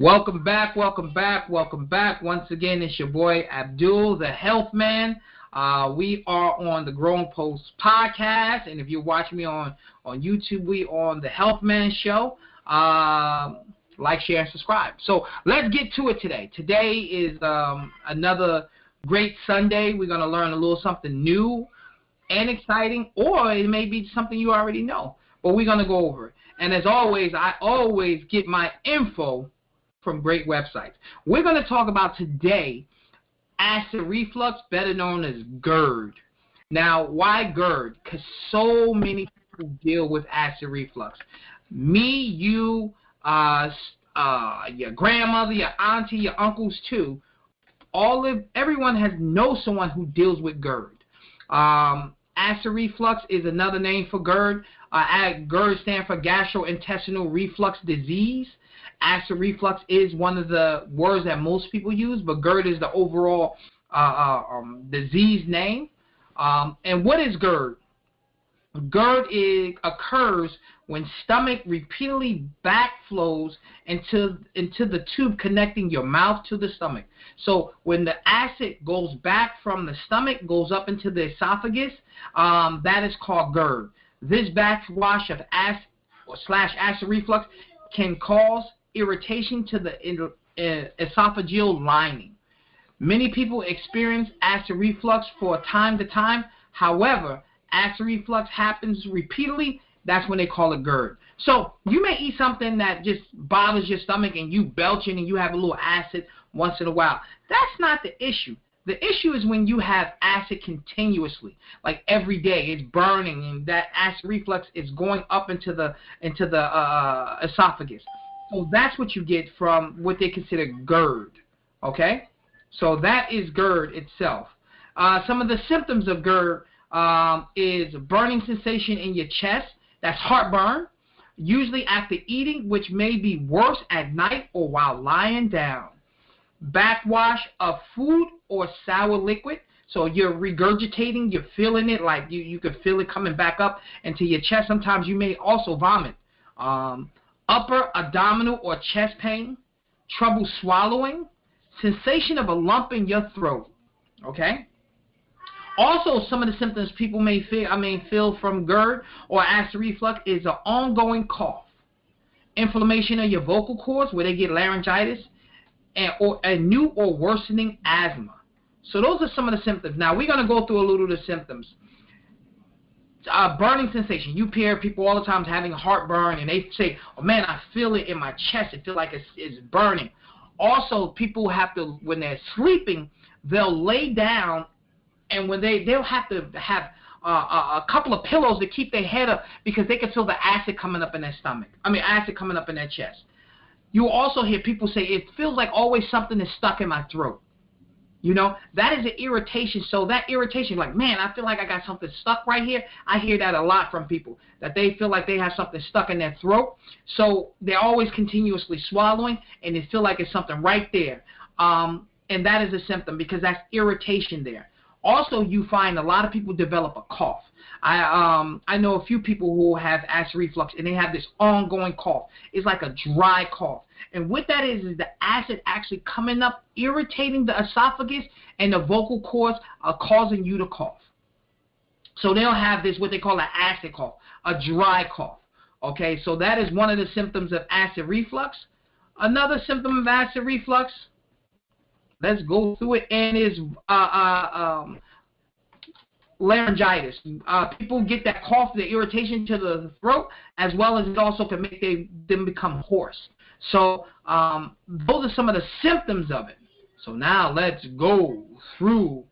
Welcome back, welcome back, welcome back. Once again, it's your boy Abdul, the Health Man. We are on the Grown Post podcast, and if you're watching me on YouTube, we on the Health Man Show. Like, share, and subscribe. So let's get to it today. Today is another great Sunday. We're going to learn a little something new and exciting, or it may be something you already know, but we're going to go over it. And as always, I always get my info from great websites. We're going to talk about today acid reflux, better known as GERD. Now, why GERD? Because so many people deal with acid reflux. Me, you, your grandmother, your auntie, your uncles too. Everyone has someone who deals with GERD. Acid reflux is another name for GERD. GERD stands for gastrointestinal reflux disease. Acid reflux is one of the words that most people use, but GERD is the overall disease name. And what is GERD? GERD occurs when stomach repeatedly backflows into the tube connecting your mouth to the stomach. So when the acid goes back from the stomach, goes up into the esophagus, that is called GERD. This backwash of acid reflux can cause irritation to the esophageal lining. Many people experience acid reflux from time to time. However, acid reflux happens repeatedly. That's when they call it GERD. So you may eat something that just bothers your stomach and you belching and you have a little acid once in a while. That's not the issue. The issue is when you have acid continuously, like every day. It's burning, and that acid reflux is going up into the esophagus. So that's what you get from what they consider GERD, okay? So that is GERD itself. Some of the symptoms of GERD is burning sensation in your chest. That's heartburn, usually after eating, which may be worse at night or while lying down. Backwash of food or sour liquid. So you're regurgitating, you're feeling it, like you could feel it coming back up into your chest. Sometimes you may also vomit. Upper abdominal or chest pain, trouble swallowing, sensation of a lump in your throat, okay? Also, some of the symptoms people may feel from GERD or acid reflux is an ongoing cough, inflammation of your vocal cords where they get laryngitis, or a new or worsening asthma. So those are some of the symptoms. Now, we're going to go through a little of the symptoms. Burning sensation. You hear people all the time having heartburn, and they say, oh man, I feel it in my chest. It feels like it's burning. Also, people have to, when they're sleeping, they'll lay down, and when they'll have to have a couple of pillows to keep their head up because they can feel the acid coming up in their stomach. Acid coming up in their chest. You also hear people say, it feels like always something is stuck in my throat. You know, that is an irritation. So that irritation, like, man, I feel like I got something stuck right here. I hear that a lot from people, that they feel like they have something stuck in their throat. So they're always continuously swallowing, and they feel like it's something right there. And that is a symptom because that's irritation there. Also, you find a lot of people develop a cough. I know a few people who have acid reflux, and they have this ongoing cough. It's like a dry cough. And what that is the acid actually coming up, irritating the esophagus, and the vocal cords are causing you to cough. So they'll have this, what they call an acid cough, a dry cough. Okay, so that is one of the symptoms of acid reflux. Another symptom of acid reflux, let's go through it, and is laryngitis. People get that cough, the irritation to the throat, as well as it also can make them become hoarse. So those are some of the symptoms of it. So now let's go through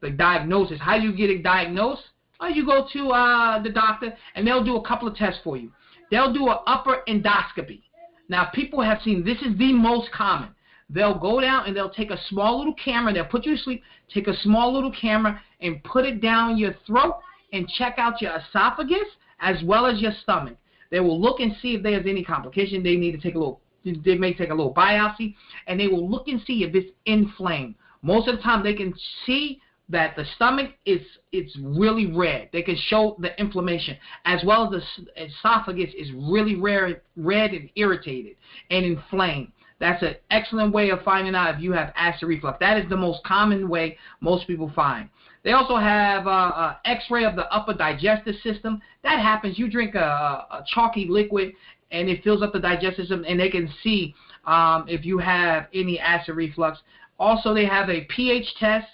the diagnosis. How do you get it diagnosed? You go to the doctor, and they'll do a couple of tests for you. They'll do an upper endoscopy. Now, people have seen, this is the most common. They'll go down and they'll take a small little camera. They'll put you to sleep, take a small little camera, and put it down your throat and check out your esophagus as well as your stomach. They will look and see if there's any complication. They may take a little biopsy, and they will look and see if it's inflamed. Most of the time, they can see that the stomach it's really red. They can show the inflammation, as well as the esophagus is really red and irritated and inflamed. That's an excellent way of finding out if you have acid reflux. That is the most common way most people find. They also have X-ray of the upper digestive system. That happens. You drink a chalky liquid, and it fills up the digestive system, and they can see if you have any acid reflux. Also, they have a pH test.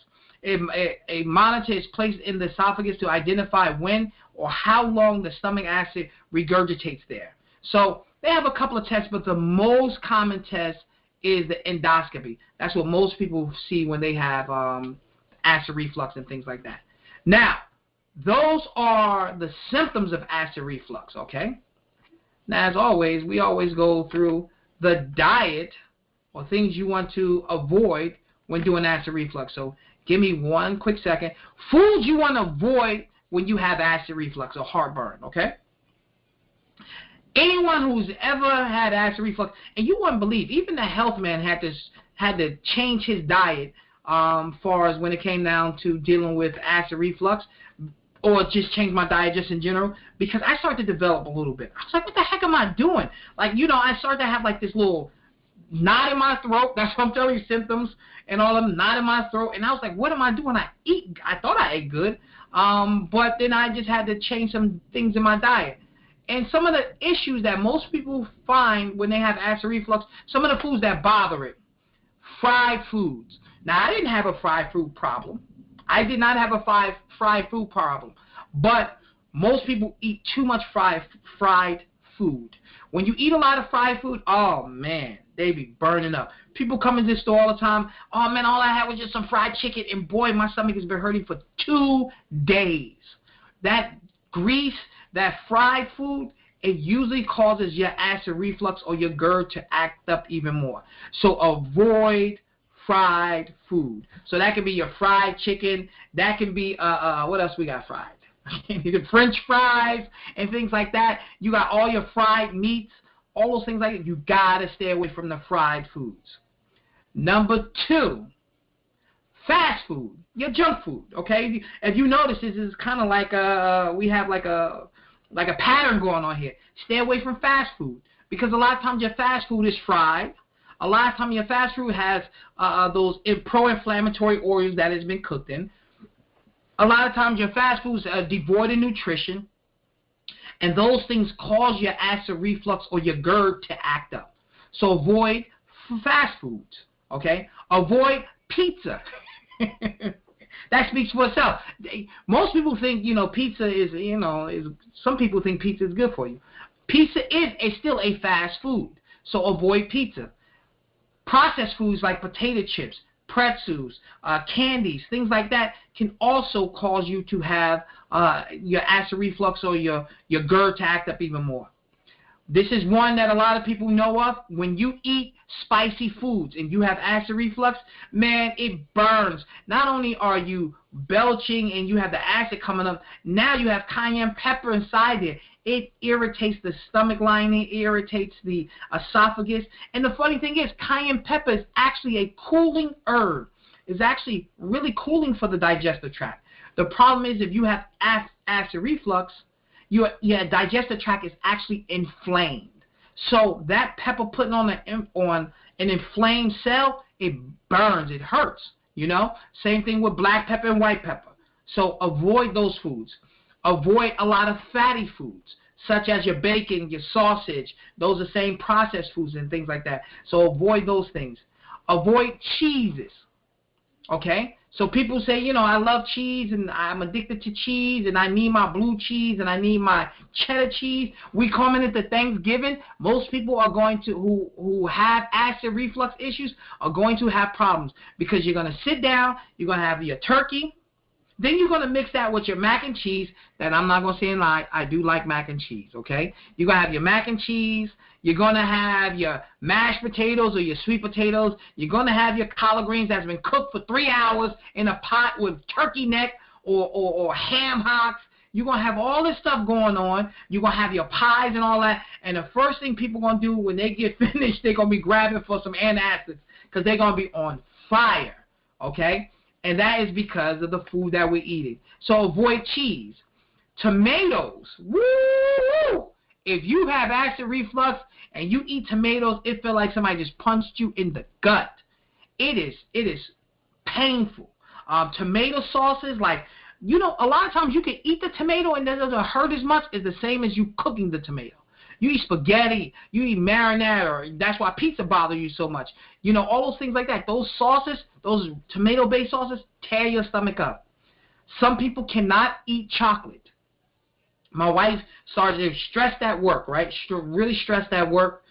A monitor is placed in the esophagus to identify when or how long the stomach acid regurgitates there. So they have a couple of tests, but the most common test is the endoscopy. That's what most people see when they have acid reflux and things like that. Now, those are the symptoms of acid reflux, okay? Now, as always, we always go through the diet or things you want to avoid when doing acid reflux. So give me one quick second. Foods you want to avoid when you have acid reflux or heartburn, okay? Anyone who's ever had acid reflux, and you wouldn't believe, even the health man had to change his diet far as when it came down to dealing with acid reflux, or just change my diet just in general, because I started to develop a little bit. I was like, what the heck am I doing? Like, you know, I started to have like this little knot in my throat. That's what I'm telling you, symptoms and all of them, knot in my throat. And I was like, what am I doing? I thought I ate good, but then I just had to change some things in my diet. And some of the issues that most people find when they have acid reflux, some of the foods that bother it, fried foods. Now, I didn't have a fried food problem. I did not have a fried food problem. But most people eat too much fried food. When you eat a lot of fried food, oh, man, they be burning up. People come into the store all the time, oh, man, all I had was just some fried chicken, and, boy, my stomach has been hurting for 2 days. That grease, that fried food, it usually causes your acid reflux or your GERD to act up even more. So avoid fried food. So that can be your fried chicken. That can be, what else we got fried? The French fries and things like that. You got all your fried meats, all those things like that. You got to stay away from the fried foods. Number 2, fast food, your junk food, okay? If you notice, this is kind of like we have like a pattern going on here. Stay away from fast food, because a lot of times your fast food is fried. A lot of times your fast food has those pro-inflammatory oils that has been cooked in. A lot of times your fast foods are devoid of nutrition, and those things cause your acid reflux or your GERD to act up. So avoid fast foods, okay? Avoid pizza. That speaks for itself. Most people think, pizza is, some people think pizza is good for you. Pizza is still a fast food, so avoid pizza. Processed foods like potato chips, pretzels, candies, things like that can also cause you to have your acid reflux or your GERD to act up even more. This is one that a lot of people know of. When you eat spicy foods and you have acid reflux, man, it burns. Not only are you belching and you have the acid coming up, now you have cayenne pepper inside there. It irritates the stomach lining, irritates the esophagus. And the funny thing is, cayenne pepper is actually a cooling herb. It's actually really cooling for the digestive tract. The problem is, if you have acid reflux, your digestive tract is actually inflamed. So that pepper putting on an inflamed cell, it burns, it hurts, Same thing with black pepper and white pepper. So avoid those foods. Avoid a lot of fatty foods, such as your bacon, your sausage. Those are same processed foods and things like that. So avoid those things. Avoid cheeses, okay? So people say, I love cheese and I'm addicted to cheese and I need my blue cheese and I need my cheddar cheese. We come into Thanksgiving, most people are going to, who have acid reflux issues, are going to have problems, because you're going to sit down, you're going to have your turkey, then you're going to mix that with your mac and cheese. That I'm not going to say a lie, I do like mac and cheese, okay? You're going to have your mac and cheese. You're going to have your mashed potatoes or your sweet potatoes. You're going to have your collard greens that's been cooked for 3 hours in a pot with turkey neck or ham hocks. You're going to have all this stuff going on. You're going to have your pies and all that. And the first thing people are going to do when they get finished, they're going to be grabbing for some antacids, because they're going to be on fire, okay? And that is because of the food that we're eating. So avoid cheese. Tomatoes. Woo! If you have acid reflux and you eat tomatoes, it feels like somebody just punched you in the gut. It is painful. Tomato sauces, like, you know, a lot of times you can eat the tomato and it doesn't hurt as much as the same as you cooking the tomato. You eat spaghetti, you eat marinara, or that's why pizza bothers you so much. You know, all those things like that. Those sauces, those tomato-based sauces, tear your stomach up. Some people cannot eat chocolate. My wife started stressed at work, right? Really stressed at work.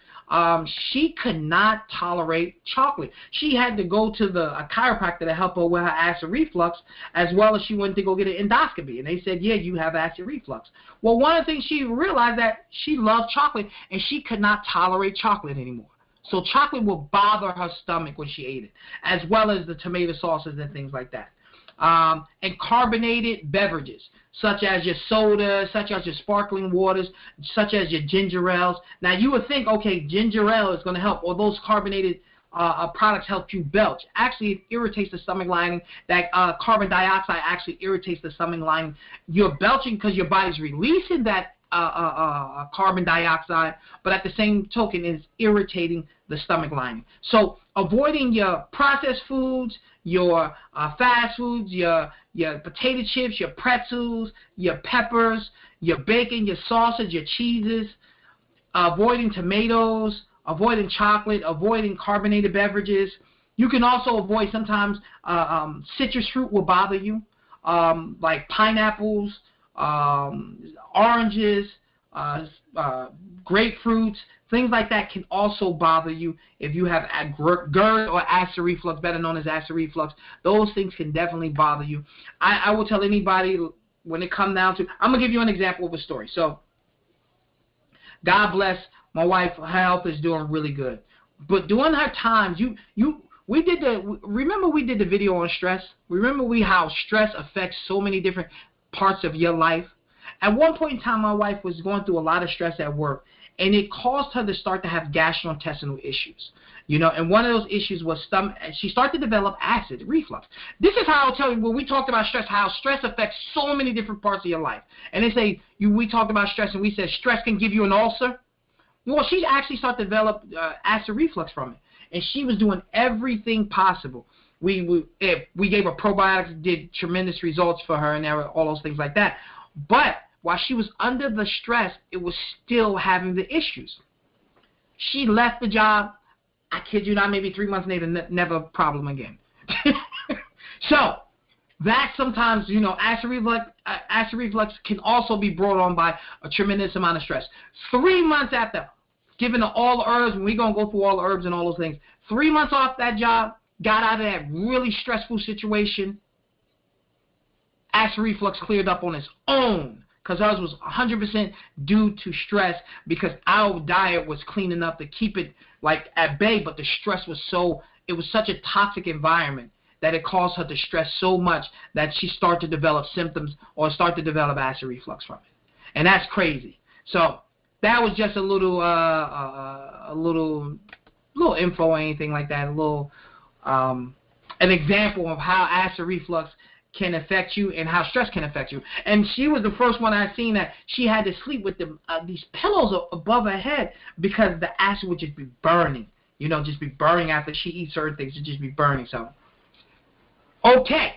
She could not tolerate chocolate. She had to go to a chiropractor to help her with her acid reflux, as well as she went to go get an endoscopy. And they said, yeah, you have acid reflux. Well, one of the things she realized that she loved chocolate, and she could not tolerate chocolate anymore. So chocolate will bother her stomach when she ate it, as well as the tomato sauces and things like that. And carbonated beverages, such as your soda, such as your sparkling waters, such as your ginger ales. Now, you would think, okay, ginger ale is going to help, or those carbonated products help you belch. Actually, it irritates the stomach lining. That carbon dioxide actually irritates the stomach lining. You're belching because your body's releasing that carbon dioxide, but at the same token, it's irritating the stomach lining. So avoiding your processed foods, your fast foods, your potato chips, your pretzels, your peppers, your bacon, your sausage, your cheeses, avoiding tomatoes, avoiding chocolate, avoiding carbonated beverages. You can also avoid sometimes citrus fruit will bother you, like pineapples, oranges, grapefruits, things like that can also bother you if you have GERD or acid reflux, better known as acid reflux. Those things can definitely bother you. I will tell anybody when it comes down to, I'm going to give you an example of a story. So, God bless my wife. Her health is doing really good. But during her times, we did the video on stress. Remember how stress affects so many different parts of your life. At one point in time, my wife was going through a lot of stress at work, and it caused her to start to have gastrointestinal issues. You know, and one of those issues was stomach. She started to develop acid reflux. This is how I'll tell you, when we talked about stress, how stress affects so many different parts of your life. And they say, we talked about stress, and we said stress can give you an ulcer. Well, she actually started to develop acid reflux from it, and she was doing everything possible. We gave her probiotics, did tremendous results for her, and all those things like that. But while she was under the stress, it was still having the issues. She left the job. I kid you not, maybe 3 months later, never a problem again. So that sometimes, acid reflux can also be brought on by a tremendous amount of stress. 3 months after giving her all the herbs, and we're going to go through all the herbs and all those things, 3 months off that job, got out of that really stressful situation, acid reflux cleared up on its own, because ours was 100% due to stress, because our diet was cleaning up to keep it like at bay, but the stress was it was such a toxic environment that it caused her to stress so much that she started to develop symptoms or start to develop acid reflux from it. And that's crazy. So that was just a little info or anything like that, an example of how acid reflux can affect you and how stress can affect you. And she was the first one I seen that she had to sleep with these pillows above her head because the acid would just be burning. Just be burning after she eats certain things. It'd just be burning. So, okay.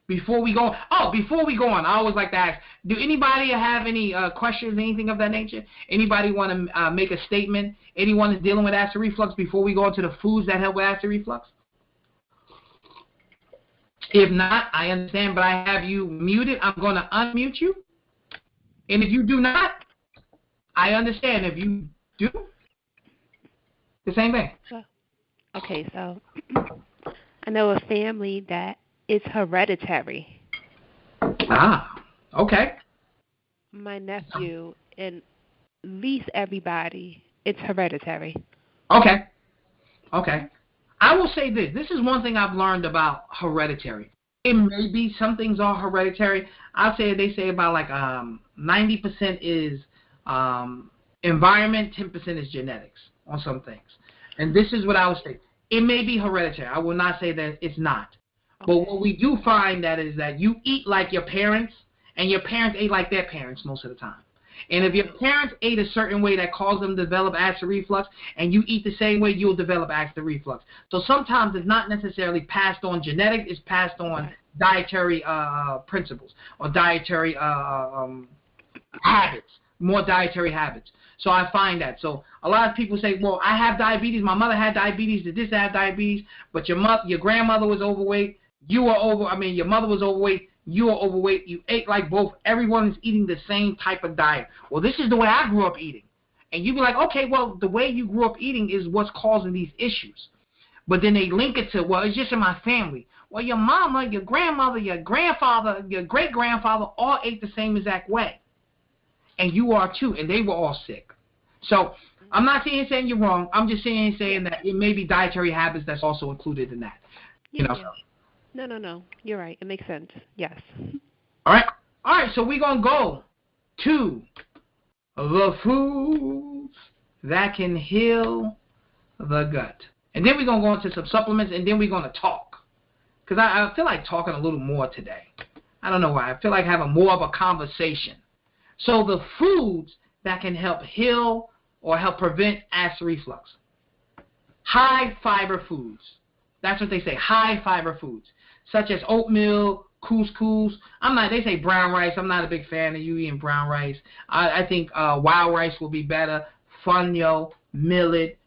Before we go on, I always like to ask, do anybody have any questions, anything of that nature? Anybody want to make a statement? Anyone is dealing with acid reflux before we go into the foods that help with acid reflux? If not, I understand, but I have you muted. I'm going to unmute you. And if you do not, I understand. If you do, the same thing. So I know a family that is hereditary. Ah, okay. My nephew and at least everybody, it's hereditary. Okay. I will say this. This is one thing I've learned about hereditary. It may be some things are hereditary. They say about like 90% is environment, 10% is genetics on some things. And this is what I would say. It may be hereditary. I will not say that it's not. But Okay. what we do find that is that you eat like your parents, and your parents ate like their parents most of the time. And if your Okay. parents ate a certain way that caused them to develop acid reflux, and you eat the same way, you'll develop acid reflux. So sometimes it's not necessarily passed on genetic; it's passed on Right. dietary principles or dietary habits, more dietary habits. So I find that. So a lot of people say, well, I have diabetes. My mother had diabetes. Did this have diabetes? But your grandmother was overweight. Your mother was overweight. You were overweight. You ate like both. Everyone is eating the same type of diet. Well, this is the way I grew up eating. And you'd be like, okay, well, the way you grew up eating is what's causing these issues. But then they link it to, well, it's just in my family. Well, your mama, your grandmother, your grandfather, your great-grandfather all ate the same exact way. And you are too, and they were all sick. So I'm not saying you're wrong. I'm just saying Yeah. that it may be dietary habits that's also included in that. Yeah. So. Yeah. No. No. No. You're right. It makes sense. Yes. All right. All right. So we're gonna go to the foods that can heal the gut, and then we're gonna go into some supplements, and then we're gonna talk. Because I feel like talking a little more today. I don't know why. I feel like having more of a conversation. So the foods that can help heal or help prevent acid reflux. High fiber foods. That's what they say, high fiber foods, such as oatmeal, couscous. They say brown rice. I'm not a big fan of you eating brown rice. I think wild rice will be better. Fonio, millet,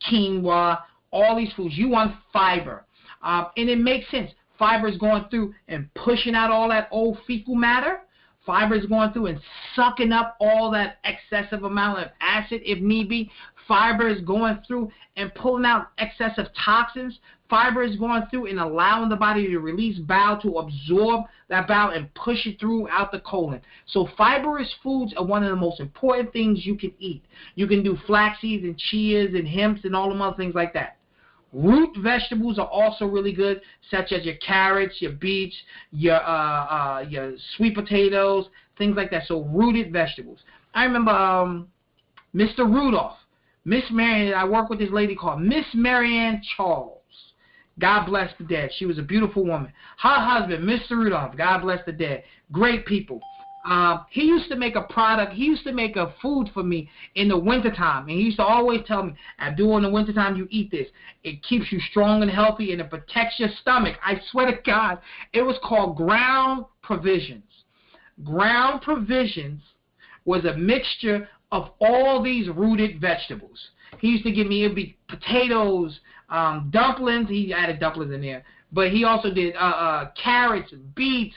quinoa, all these foods. You want fiber. And it makes sense. Fiber is going through and pushing out all that old fecal matter. Fiber is going through and sucking up all that excessive amount of acid if need be. Fiber is going through and pulling out excessive toxins. Fiber is going through and allowing the body to release bile to absorb that bile and push it throughout the colon. So fibrous foods are one of the most important things you can eat. You can do flax seeds and chias and hemps and all them other things like that. Root vegetables are also really good, such as your carrots, your beets, your sweet potatoes, things like that. So rooted vegetables. I remember Mr. Rudolph, Miss Marianne. I work with this lady called Miss Marianne Charles. God bless the dead. She was a beautiful woman. Her husband, Mr. Rudolph, God bless the dead. Great people. He used to make a product. He used to make a food for me in the wintertime. And he used to always tell me, Abdul, in the wintertime, you eat this. It keeps you strong and healthy, and it protects your stomach. I swear to God, it was called Ground Provisions. Ground Provisions was a mixture of all these rooted vegetables. He used to give me, it would be potatoes, dumplings. He added dumplings in there. But he also did carrots, beets,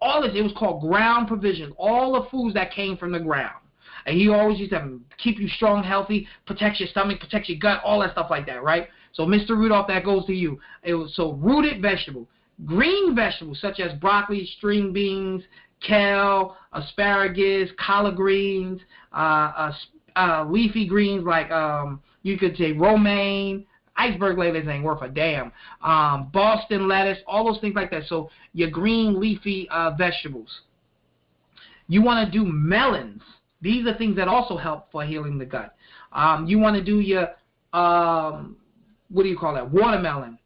all this. It was called Ground Provisions. All the foods that came from the ground. And he always used to keep you strong, healthy, protect your stomach, protect your gut, all that stuff like that, right? So, Mr. Rudolph, that goes to you. It was so rooted vegetable. Green vegetables such as broccoli, string beans, kale, asparagus, collard greens, leafy greens like you could say romaine. Iceberg lettuce ain't worth a damn. Boston lettuce, all those things like that. So your green leafy vegetables. You want to do melons. These are things that also help for healing the gut. You want to do your, what do you call that? Watermelon,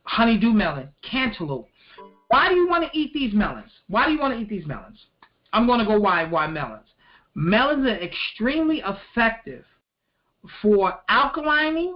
honeydew melon, cantaloupe. Why do you want to eat these melons? Why do you want to eat these melons? I'm going to go why melons. Melons are extremely effective for alkalining,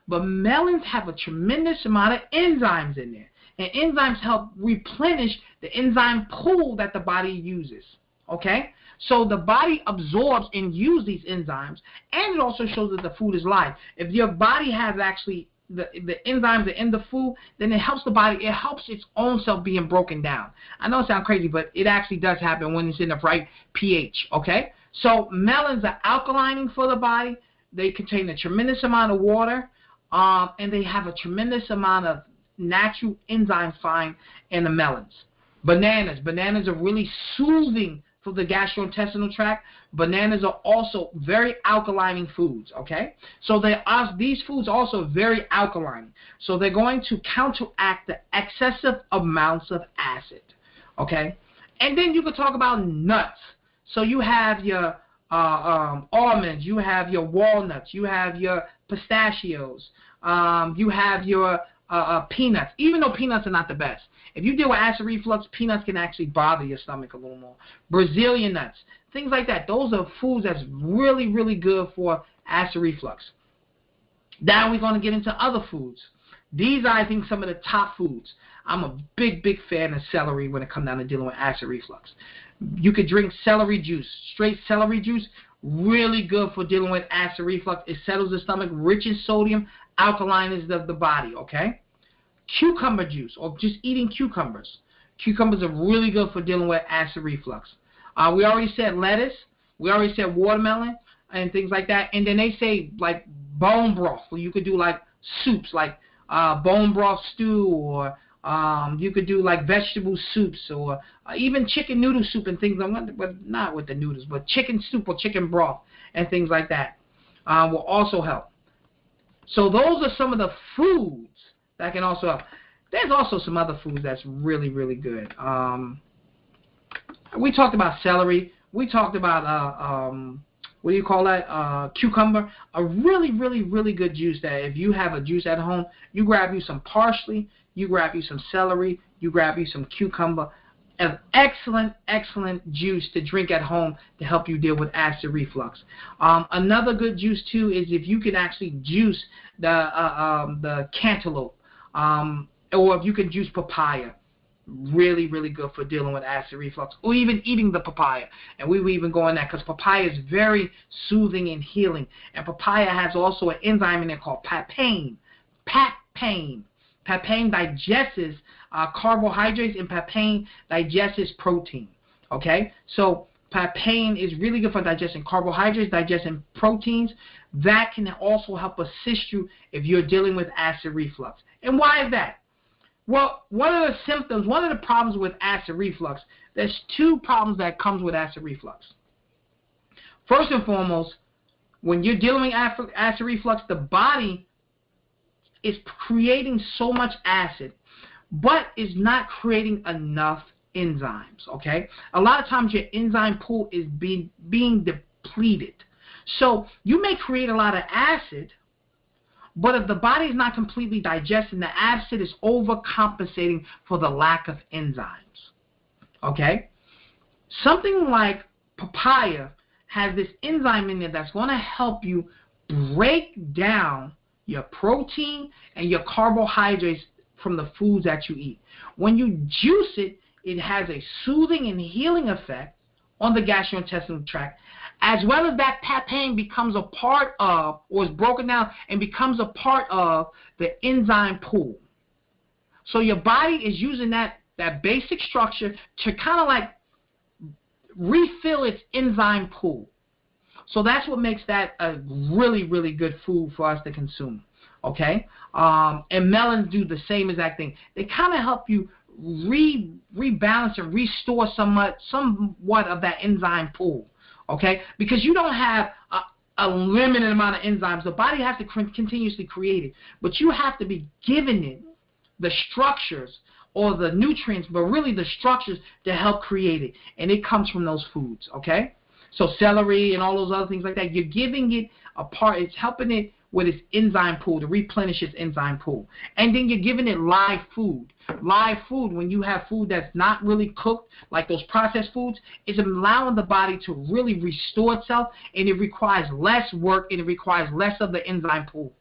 but melons have a tremendous amount of enzymes in there. And enzymes help replenish the enzyme pool that the body uses. Okay? So the body absorbs and uses these enzymes, and it also shows that the food is live. If your body has actually the enzymes are in the food, then it helps the body, it helps its own self being broken down. I know it sounds crazy, but it actually does happen when it's in the right pH. Okay? So melons are alkalining for the body. They contain a tremendous amount of water, and they have a tremendous amount of natural enzymes found in the melons. Bananas are really soothing for the gastrointestinal tract. Bananas are also very alkalining foods, okay? So these foods are also very alkaline. So they're going to counteract the excessive amounts of acid, okay? And then you could talk about nuts. So you have your almonds, you have your walnuts, you have your pistachios, you have your peanuts, even though peanuts are not the best. If you deal with acid reflux, peanuts can actually bother your stomach a little more. Brazilian nuts, things like that. Those are foods that's really, really good for acid reflux. Now we're going to get into other foods. These are, I think, some of the top foods. I'm a big, big fan of celery when it comes down to dealing with acid reflux. You could drink celery juice, straight celery juice, really good for dealing with acid reflux. It settles the stomach, rich in sodium, alkalinizes the body, okay? Cucumber juice, or just eating cucumbers. Cucumbers are really good for dealing with acid reflux. We already said lettuce. We already said watermelon and things like that. And then they say, like, bone broth. So you could do, like, soups, like bone broth stew, or you could do, like, vegetable soups, or even chicken noodle soup and things like that. But not with the noodles, but chicken soup or chicken broth and things like that will also help. So those are some of the foods that can also help. There's also some other foods that's really, really good. We talked about celery. We talked about, what do you call that? Cucumber. A really, really, really good juice that if you have a juice at home, you grab you some parsley, you grab you some celery, you grab you some cucumber. An excellent, excellent juice to drink at home to help you deal with acid reflux. Another good juice, too, is if you can actually juice the cantaloupe. Or if you can juice papaya, really, really good for dealing with acid reflux, or even eating the papaya. And we will even go on that because papaya is very soothing and healing. And papaya has also an enzyme in there called papain. Papain digests carbohydrates, and papain digests protein. Okay? So papain is really good for digesting carbohydrates, digesting proteins. That can also help assist you if you're dealing with acid reflux. And why is that? Well, one of the symptoms, one of the problems with acid reflux, there's two problems that comes with acid reflux. First and foremost, when you're dealing with acid reflux, the body is creating so much acid, but is not creating enough enzymes, okay? A lot of times your enzyme pool is being depleted. So you may create a lot of acid, but if the body is not completely digesting, the acid is overcompensating for the lack of enzymes. Okay? Something like papaya has this enzyme in there that's going to help you break down your protein and your carbohydrates from the foods that you eat. When you juice it, it has a soothing and healing effect on the gastrointestinal tract, as well as that papain becomes a part of, or is broken down and becomes a part of, the enzyme pool. So your body is using that basic structure to kind of like refill its enzyme pool. So that's what makes that a really, really good food for us to consume. Okay? And melons do the same exact thing. They kind of help you rebalance and restore somewhat of that enzyme pool. Okay? Because you don't have a limited amount of enzymes. The body has to continuously create it. But you have to be giving it the structures or the nutrients, but really the structures to help create it. And it comes from those foods. Okay? So celery and all those other things like that, you're giving it a part. It's helping it with its enzyme pool, to replenish its enzyme pool. And then you're giving it live food. Live food, when you have food that's not really cooked, like those processed foods, is allowing the body to really restore itself, and it requires less work, and it requires less of the enzyme pool.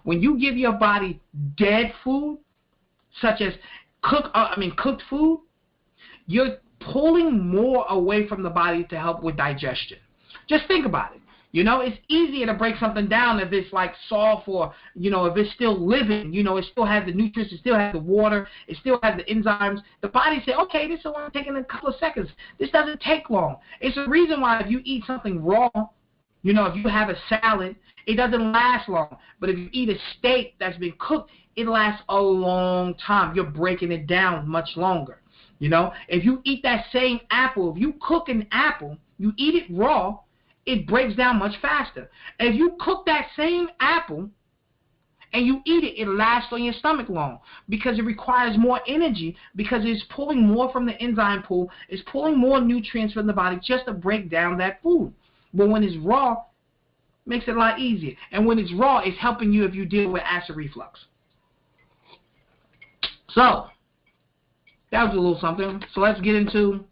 When you give your body dead food, such as cooked food, you're pulling more away from the body to help with digestion. Just think about it. You know, it's easier to break something down if it's like soft, or, you know, if it's still living. You know, it still has the nutrients, it still has the water, it still has the enzymes. The body say, okay, this is only taking a couple of seconds. This doesn't take long. It's the reason why if you eat something raw, you know, if you have a salad, it doesn't last long. But if you eat a steak that's been cooked, it lasts a long time. You're breaking it down much longer. You know, if you eat that same apple, if you cook an apple, you eat it raw, it breaks down much faster. If you cook that same apple and you eat it, it lasts on your stomach long because it requires more energy, because it's pulling more from the enzyme pool, it's pulling more nutrients from the body just to break down that food. But when it's raw, it makes it a lot easier. And when it's raw, it's helping you if you deal with acid reflux. So, that was a little something. So let's get into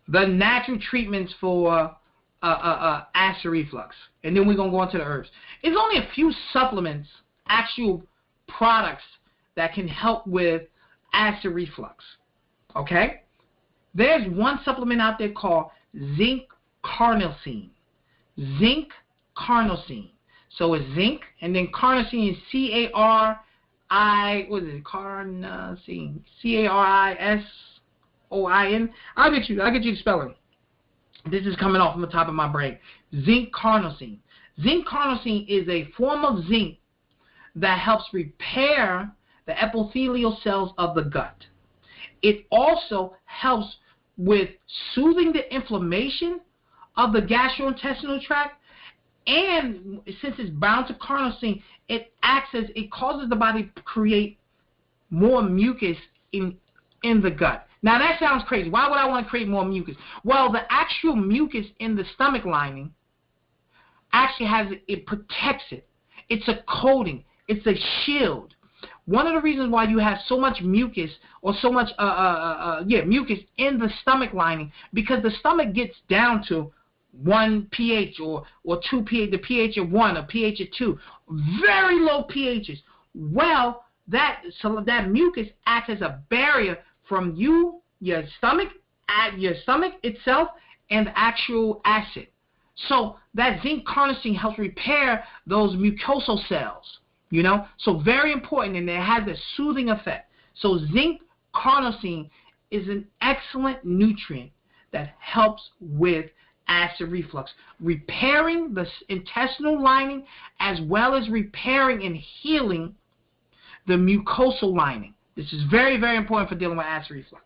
the natural treatments for acid reflux. And then we're going to go into the herbs. It's only a few supplements, actual products, that can help with acid reflux. Okay? There's one supplement out there called zinc carnosine. Zinc carnosine. So it's zinc, and then carnosine is C-A-R-I, what is it? Carnosine. C-A-R-I-S-O-I-N. I'll get you the spelling. This is coming off from the top of my brain. Zinc carnosine. Zinc carnosine is a form of zinc that helps repair the epithelial cells of the gut. It also helps with soothing the inflammation of the gastrointestinal tract, and since it's bound to carnosine, it causes the body to create more mucus in the gut. Now that sounds crazy. Why would I want to create more mucus? Well, the actual mucus in the stomach lining actually it protects it. It's a coating. It's a shield. One of the reasons why you have so much mucus or so much mucus in the stomach lining, because the stomach gets down to 1 pH or 2 pH, the pH of 1, a pH of 2, very low pHs. Well, that mucus acts as a barrier from your stomach itself, and the actual acid. So that zinc carnosine helps repair those mucosal cells. So very important, and it has a soothing effect. So zinc carnosine is an excellent nutrient that helps with acid reflux, repairing the intestinal lining as well as repairing and healing the mucosal lining. This is very, very important for dealing with acid reflux.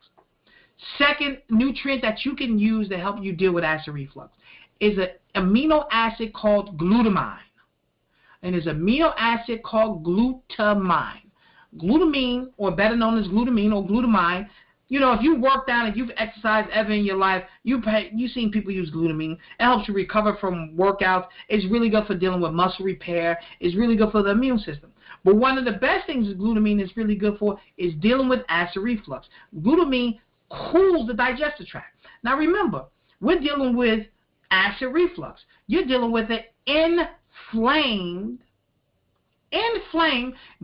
Second nutrient that you can use to help you deal with acid reflux is an amino acid called glutamine. And there's an amino acid called glutamine. Glutamine, or better known as glutamine or glutamine, if you've worked out and you've exercised ever in your life, you've seen people use glutamine. It helps you recover from workouts. It's really good for dealing with muscle repair. It's really good for the immune system. But one of the best things glutamine is really good for is dealing with acid reflux. Glutamine cools the digestive tract. Now remember, we're dealing with acid reflux. You're dealing with an inflamed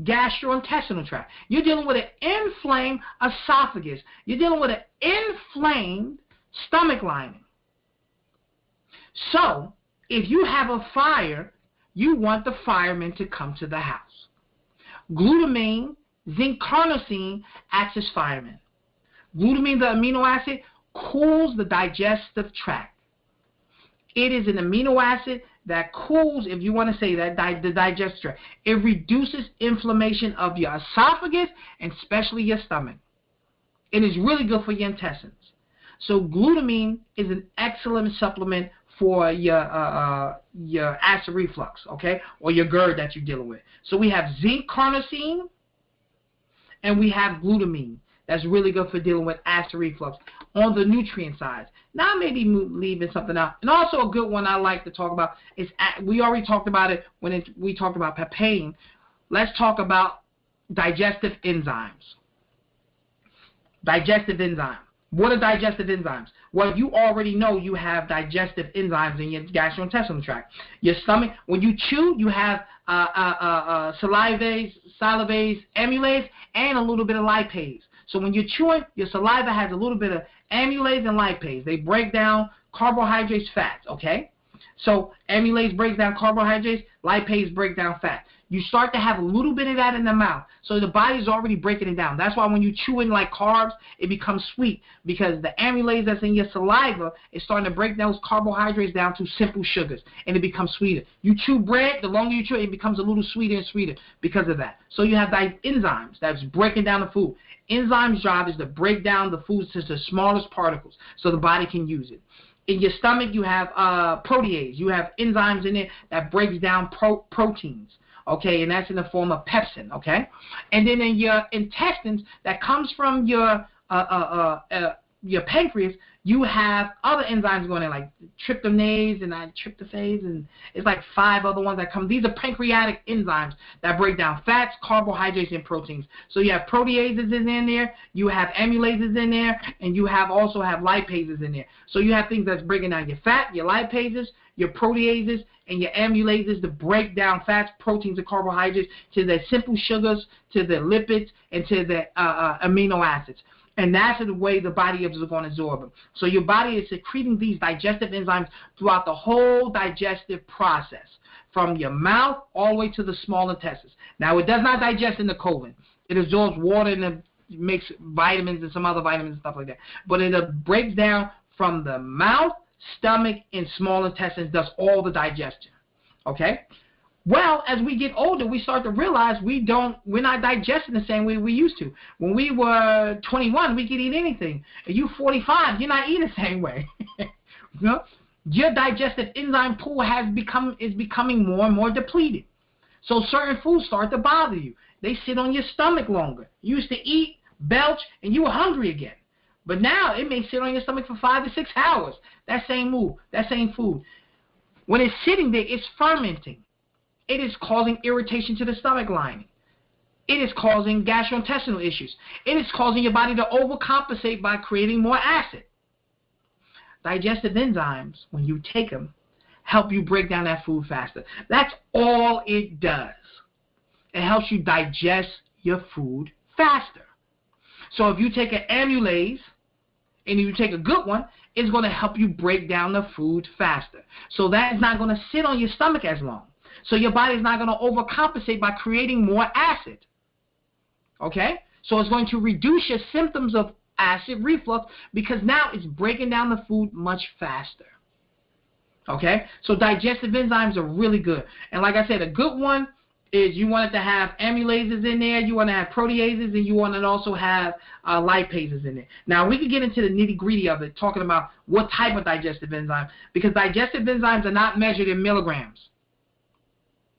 gastrointestinal tract. You're dealing with an inflamed esophagus. You're dealing with an inflamed stomach lining. So, if you have a fire, you want the firemen to come to the house. Glutamine, zinc carnosine acts as firemen. Glutamine, the amino acid, cools the digestive tract. It is an amino acid that cools, if you want to say that, the digestive tract. It reduces inflammation of your esophagus and especially your stomach. It is really good for your intestines. So glutamine is an excellent supplement for your acid reflux, okay, or your GERD that you're dealing with. So we have zinc carnosine and we have glutamine. That's really good for dealing with acid reflux on the nutrient side. Now maybe leaving something out. And also a good one I like to talk about is, we already talked about it when we talked about papain. Let's talk about digestive enzymes. Digestive enzyme. What are digestive enzymes? Well, you already know you have digestive enzymes in your gastrointestinal tract. Your stomach, when you chew, you have salivase, amylase, and a little bit of lipase. So when you're chewing, your saliva has a little bit of amylase and lipase. They break down carbohydrates, fats, okay? So amylase breaks down carbohydrates, lipase breaks down fat. You start to have a little bit of that in the mouth. So the body's already breaking it down. That's why when you chew in like carbs, it becomes sweet, because the amylase that's in your saliva is starting to break those carbohydrates down to simple sugars, and it becomes sweeter. You chew bread, the longer you chew it, it becomes a little sweeter and sweeter because of that. So you have enzymes that's breaking down the food. Enzymes' job is to break down the food to the smallest particles so the body can use it. In your stomach, you have protease. You have enzymes in it that breaks down proteins. Okay, and that's in the form of pepsin, okay? And then in your intestines, that comes from your pancreas, you have other enzymes going in, like tryptophanase and tryptophase, and it's like 5 other ones that come. These are pancreatic enzymes that break down fats, carbohydrates, and proteins. So you have proteases in there, you have amylases in there, and you also have lipases in there. So you have things that's breaking down your fat, your lipases, your proteases, and your amylases to break down fats, proteins, and carbohydrates to the simple sugars, to the lipids, and to the amino acids. And that's the way the body is going to absorb them. So your body is secreting these digestive enzymes throughout the whole digestive process, from your mouth all the way to the small intestines. Now, it does not digest in the colon. It absorbs water and it makes vitamins and some other vitamins and stuff like that. But it breaks down from the mouth, stomach, and small intestines, does all the digestion. Okay? Well, as we get older, we start to realize we're not digesting the same way we used to. When we were 21, we could eat anything. And you 45, you're not eating the same way. You know? Your digestive enzyme pool is becoming more and more depleted. So certain foods start to bother you. They sit on your stomach longer. You used to eat, belch, and you were hungry again. But now it may sit on your stomach for 5 to 6 hours. That same food. When it's sitting there, it's fermenting. It is causing irritation to the stomach lining. It is causing gastrointestinal issues. It is causing your body to overcompensate by creating more acid. Digestive enzymes, when you take them, help you break down that food faster. That's all it does. It helps you digest your food faster. So if you take an amylase, and if you take a good one, it's going to help you break down the food faster. So that is not going to sit on your stomach as long. So your body is not going to overcompensate by creating more acid. Okay? So it's going to reduce your symptoms of acid reflux because now it's breaking down the food much faster. Okay? So digestive enzymes are really good. And like I said, a good one is you want it to have amylases in there, you want to have proteases, and you want to also have lipases in there. Now, we can get into the nitty-gritty of it, talking about what type of digestive enzyme, because digestive enzymes are not measured in milligrams.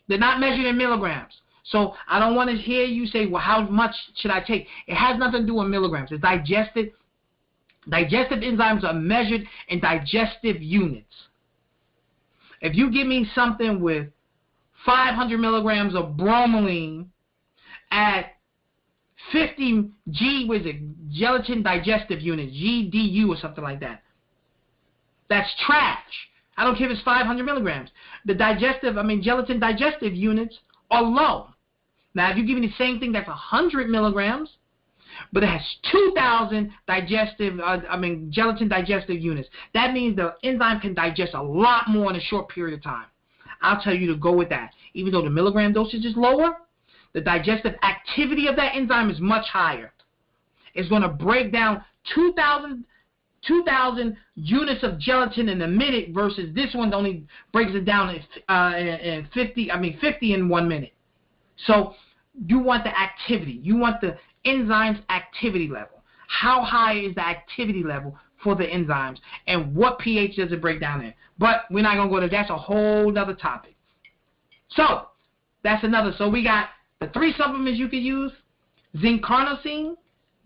They're not measured in milligrams. So I don't want to hear you say, well, how much should I take? It has nothing to do with milligrams. It's digestive. Digestive enzymes are measured in digestive units. If you give me something with 500 milligrams of bromelain at 50 gelatin digestive units, GDU or something like that, that's trash. I don't care if it's 500 milligrams. The gelatin digestive units are low. Now, if you give me the same thing that's 100 milligrams, but it has 2,000 gelatin digestive units, that means the enzyme can digest a lot more in a short period of time. I'll tell you to go with that. Even though the milligram dosage is lower, the digestive activity of that enzyme is much higher. It's going to break down 2,000 units of gelatin in a minute versus this one only breaks it down in 50 in 1 minute. So you want the activity. You want the enzyme's activity level. How high is the activity level for the enzymes, and what pH does it break down in? But we're not going to go to that. That's a whole other topic. So that's another. So we got the 3 supplements you could use: zinc carnosine,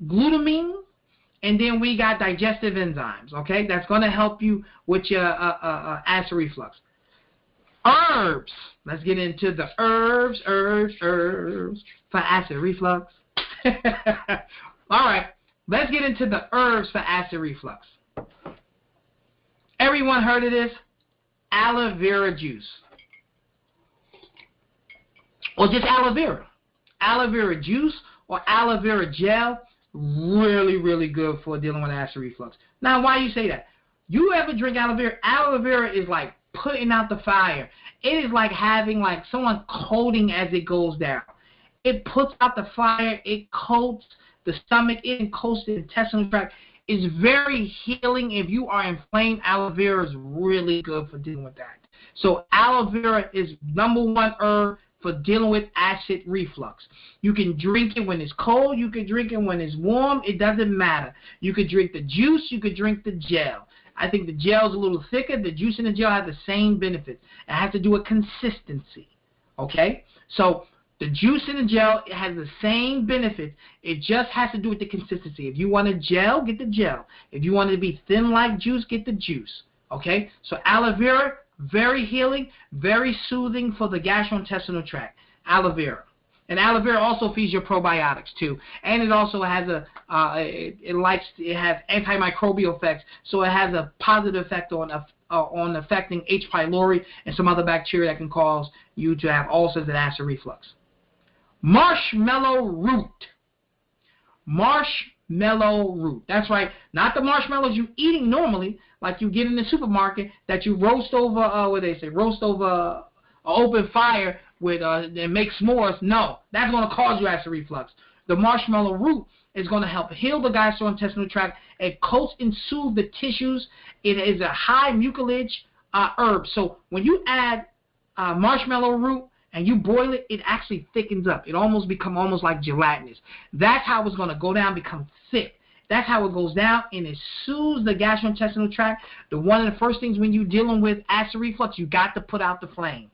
glutamine, and then we got digestive enzymes, okay? That's going to help you with your acid reflux. Herbs. Let's get into the herbs for acid reflux. All right. Let's get into the herbs for acid reflux. Everyone heard of this? Aloe vera juice. Or just aloe vera. Aloe vera juice or aloe vera gel, really, really good for dealing with acid reflux. Now, why you say that? You ever drink aloe vera? Aloe vera is like putting out the fire. It is like having like someone coating as it goes down. It puts out the fire. It coats the stomach. It coats the intestinal tract. It's very healing. If you are inflamed, aloe vera is really good for dealing with that. So aloe vera is #1 herb for dealing with acid reflux. You can drink it when it's cold. You can drink it when it's warm. It doesn't matter. You could drink the juice. You could drink the gel. I think the gel is a little thicker. The juice and the gel have the same benefits. It has to do with consistency. Okay? So The juice and the gel, it has the same benefits. It just has to do with the consistency. If you want a gel, get the gel. If you want it to be thin like juice, get the juice. Okay? So aloe vera, very healing, very soothing for the gastrointestinal tract. Aloe vera. And aloe vera also feeds your probiotics too. And it also has it has antimicrobial effects, so it has a positive effect on affecting H. pylori and some other bacteria that can cause you to have ulcers and acid reflux. Marshmallow root. Marshmallow root. That's right. Not the marshmallows you're eating normally, like you get in the supermarket that you roast over, roast over an open fire with and make s'mores. No, that's going to cause you acid reflux. The marshmallow root is going to help heal the gastrointestinal tract. It coats and soothes the tissues. It is a high mucilage herb. So when you add marshmallow root and you boil it, it actually thickens up. It becomes almost like gelatinous. That's how it's going to go down, become thick. That's how it goes down, and it soothes the gastrointestinal tract. One of the first things when you're dealing with acid reflux, you got to put out the flame.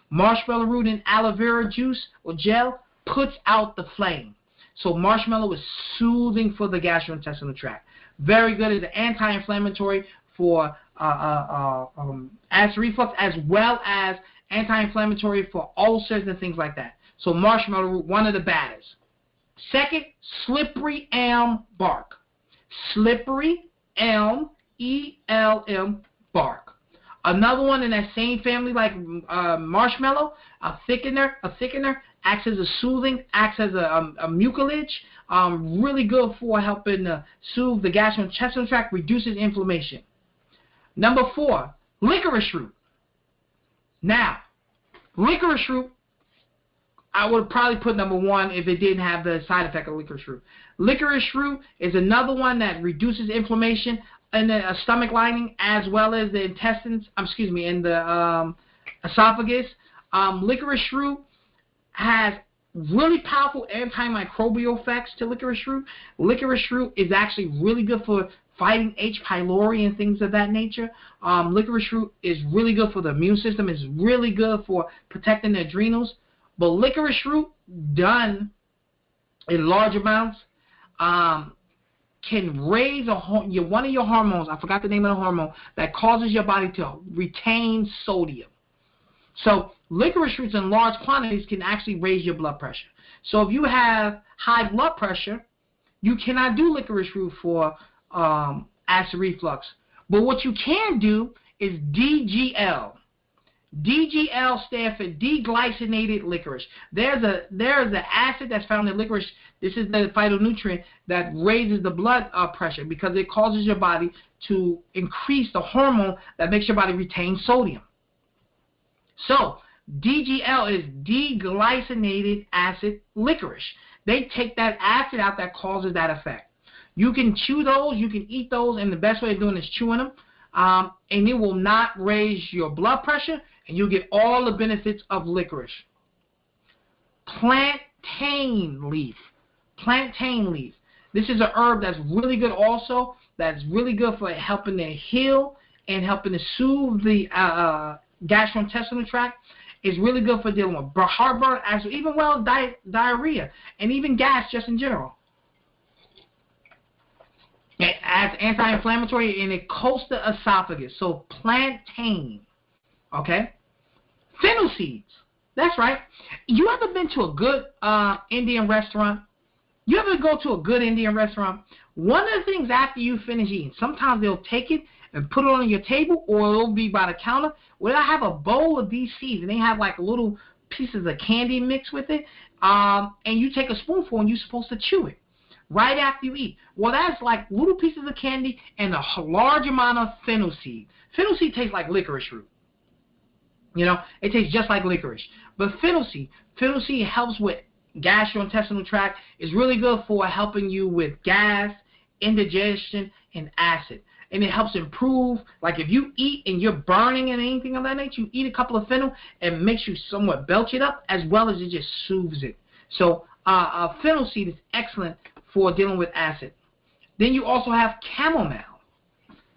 Marshmallow root and aloe vera juice or gel puts out the flame. So marshmallow is soothing for the gastrointestinal tract. Very good as an anti-inflammatory for acid reflux, as well as anti-inflammatory for ulcers and things like that. So marshmallow root, one of the baddest. Second, slippery elm bark. Slippery elm, E-L-M, bark. Another one in that same family like marshmallow, a thickener, acts as a soothing, acts as a mucilage, really good for helping soothe the gastrointestinal tract, reduces inflammation. Number 4, licorice root. Now, licorice root, I would probably put number 1 if it didn't have the side effect of licorice root. Licorice root is another one that reduces inflammation in the stomach lining as well as the intestines, in the esophagus. Licorice root has really powerful antimicrobial effects to licorice root. Licorice root is actually really good for fighting H. pylori and things of that nature. Licorice root is really good for the immune system. It's really good for protecting the adrenals. But licorice root done in large amounts can raise one of your hormones. I forgot the name of the hormone that causes your body to retain sodium. So licorice roots in large quantities can actually raise your blood pressure. So if you have high blood pressure, you cannot do licorice root for acid reflux. But what you can do is DGL. DGL stands for deglycinated licorice. There's an acid that's found in licorice. This is the phytonutrient that raises the blood pressure because it causes your body to increase the hormone that makes your body retain sodium. So DGL is deglycinated acid licorice. They take that acid out that causes that effect. You can chew those, you can eat those, and the best way of doing it is chewing them. And it will not raise your blood pressure, and you'll get all the benefits of licorice. Plantain leaf. Plantain leaf. This is a herb that's really good also. That's really good for helping to heal and helping to soothe the gastrointestinal tract. It's really good for dealing with heartburn, even diarrhea, and even gas just in general. As anti-inflammatory, and it coats the esophagus. So plantain, okay? Fennel seeds. That's right. You ever been to a good Indian restaurant? You ever go to a good Indian restaurant? One of the things after you finish eating, sometimes they'll take it and put it on your table, or it'll be by the counter. Well, I have a bowl of these seeds, and they have like little pieces of candy mixed with it, and you take a spoonful, and you're supposed to chew it right after you eat. Well, that's like little pieces of candy and a large amount of fennel seed. Fennel seed tastes like licorice root. You know, it tastes just like licorice. But fennel seed helps with gastrointestinal tract. It's really good for helping you with gas, indigestion, and acid. And it helps improve, like if you eat and you're burning and anything of that nature, you eat a couple of fennel, and makes you somewhat belch it up, as well as it just soothes it. So fennel seed is excellent for dealing with acid. Then you also have chamomile.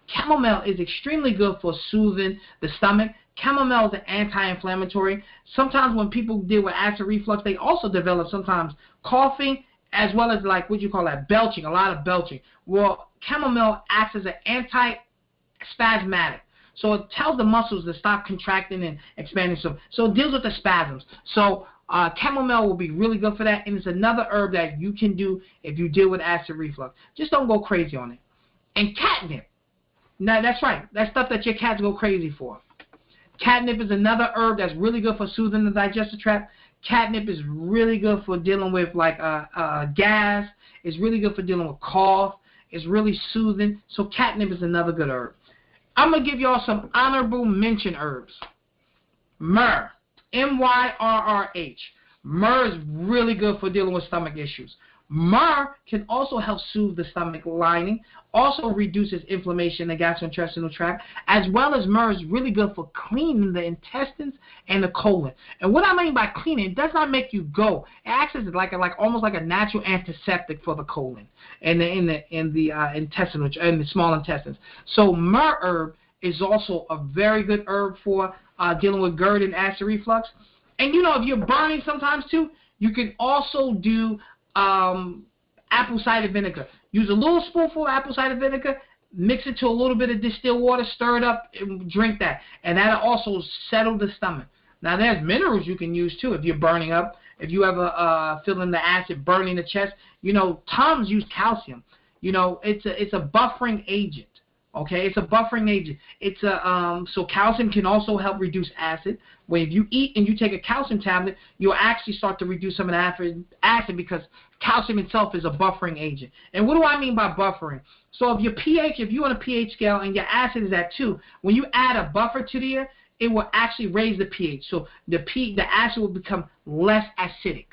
Chamomile is extremely good for soothing the stomach. Chamomile is an anti-inflammatory. Sometimes when people deal with acid reflux, they also develop sometimes coughing as well as like what you call that, belching, a lot of belching. Well, chamomile acts as an anti-spasmodic. So it tells the muscles to stop contracting and expanding. So it deals with the spasms. So chamomile will be really good for that, and it's another herb that you can do if you deal with acid reflux. Just don't go crazy on it. And catnip. Now, that's right. That's stuff that your cats go crazy for. Catnip is another herb that's really good for soothing the digestive tract. Catnip is really good for dealing with like gas. It's really good for dealing with cough. It's really soothing. So catnip is another good herb. I'm going to give y'all some honorable mention herbs. Myrrh. Myrrh. Myrrh is really good for dealing with stomach issues. Myrrh can also help soothe the stomach lining, also reduces inflammation in the gastrointestinal tract, as well as myrrh is really good for cleaning the intestines and the colon. And what I mean by cleaning, it does not make you go. It acts as like almost like a natural antiseptic for the colon and the intestinal and the small intestines. So myrrh herb is also a very good herb for dealing with GERD and acid reflux. And if you're burning sometimes too, you can also do apple cider vinegar. Use a little spoonful of apple cider vinegar, mix it to a little bit of distilled water, stir it up, and drink that. And that'll also settle the stomach. Now, there's minerals you can use, too, if you're burning up. If you ever feeling the acid burning the chest. Toms use calcium. It's a buffering agent. Okay, it's a buffering agent. So calcium can also help reduce acid. When you eat and you take a calcium tablet, you'll actually start to reduce some of the acid because calcium itself is a buffering agent. And what do I mean by buffering? So if you're on a pH scale and your acid is at 2, when you add a buffer to the air, it will actually raise the pH. So the acid will become less acidic.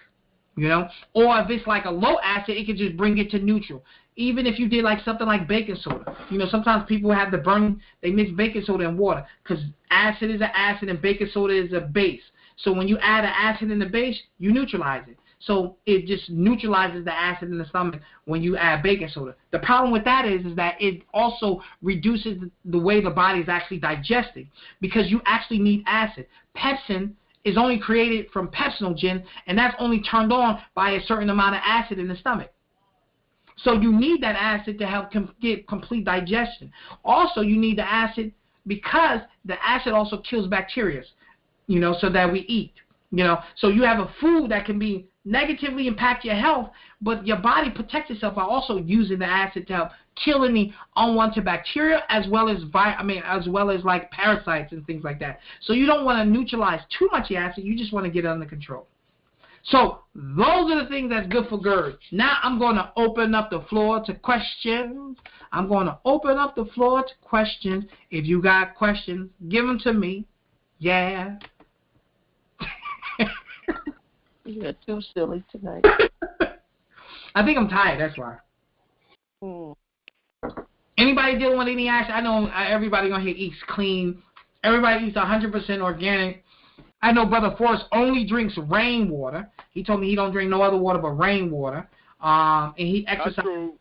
Or if it's like a low acid, it can just bring it to neutral. Even if you did like something like baking soda. Sometimes people have the burning, they mix baking soda and water because acid is an acid and baking soda is a base. So when you add an acid in the base, you neutralize it. So it just neutralizes the acid in the stomach when you add baking soda. The problem with that is that it also reduces the way the body is actually digesting because you actually need acid. Pepsin is only created from pepsinogen, and that's only turned on by a certain amount of acid in the stomach. So you need that acid to help get complete digestion. Also, you need the acid because the acid also kills bacteria, so that we eat. So you have a food that can be negatively impact your health, but your body protects itself by also using the acid to help kill any unwanted bacteria as well as like parasites and things like that. So you don't want to neutralize too much acid. You just want to get it under control. So those are the things that's good for GERD. Now I'm going to open up the floor to questions. If you got questions, give them to me. Yeah. You're too silly tonight. I think I'm tired, that's why. Anybody dealing with any acid? I know everybody on here eats clean. Everybody eats 100% organic. I know Brother Forrest only drinks rainwater. He told me he don't drink no other water but rainwater. And he exercises.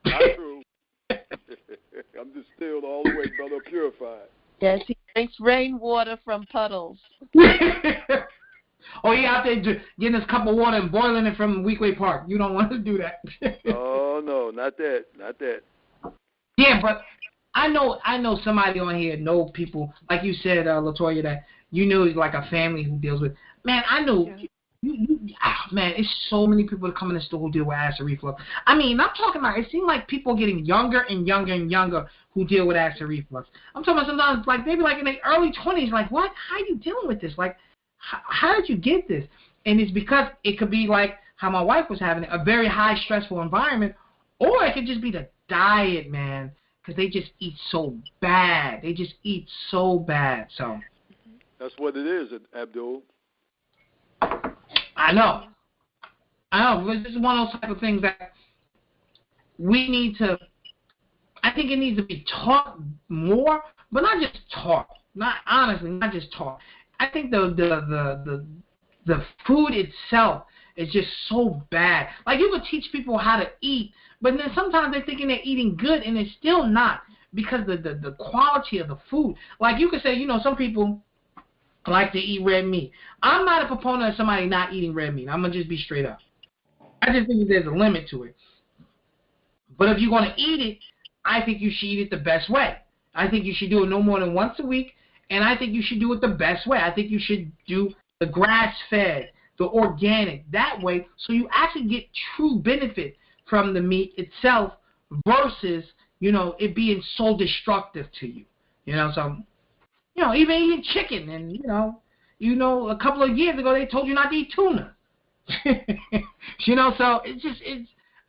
Not true. I'm distilled all the way, brother, purified. Yes, he drinks rainwater from puddles. Oh, he out there getting his cup of water and boiling it from Weequay Park. You don't want to do that. Oh, no, not that. Yeah, but I know somebody on here know people, like you said, LaToya, that you knew like a family who deals with. Man, I know. Man, it's so many people that come in the store who deal with acid reflux. I mean, I'm talking about, it seems like people getting younger and younger and younger who deal with acid reflux. I'm talking about sometimes, like, maybe like in their early 20s, like, what? How are you dealing with this? Like, how did you get this? And it's because it could be like how my wife was having it, a very high stressful environment, or it could just be the diet, man, because they just eat so bad. So that's what it is, Abdul. I know. This is one of those type of things that we need to, I think it needs to be taught more, but not just taught. Not just taught. I think the food itself is just so bad. Like, you could teach people how to eat, but then sometimes they're thinking they're eating good, and it's still not because the quality of the food. Like, you could say, some people, like to eat red meat. I'm not a proponent of somebody not eating red meat. I'm going to just be straight up. I just think there's a limit to it. But if you're going to eat it, I think you should eat it the best way. I think you should do it no more than once a week, and I think you should do it the best way. I think you should do the grass-fed, the organic, that way, so you actually get true benefit from the meat itself versus, it being so destructive to you. So, even eating chicken, and, a couple of years ago they told you not to eat tuna. So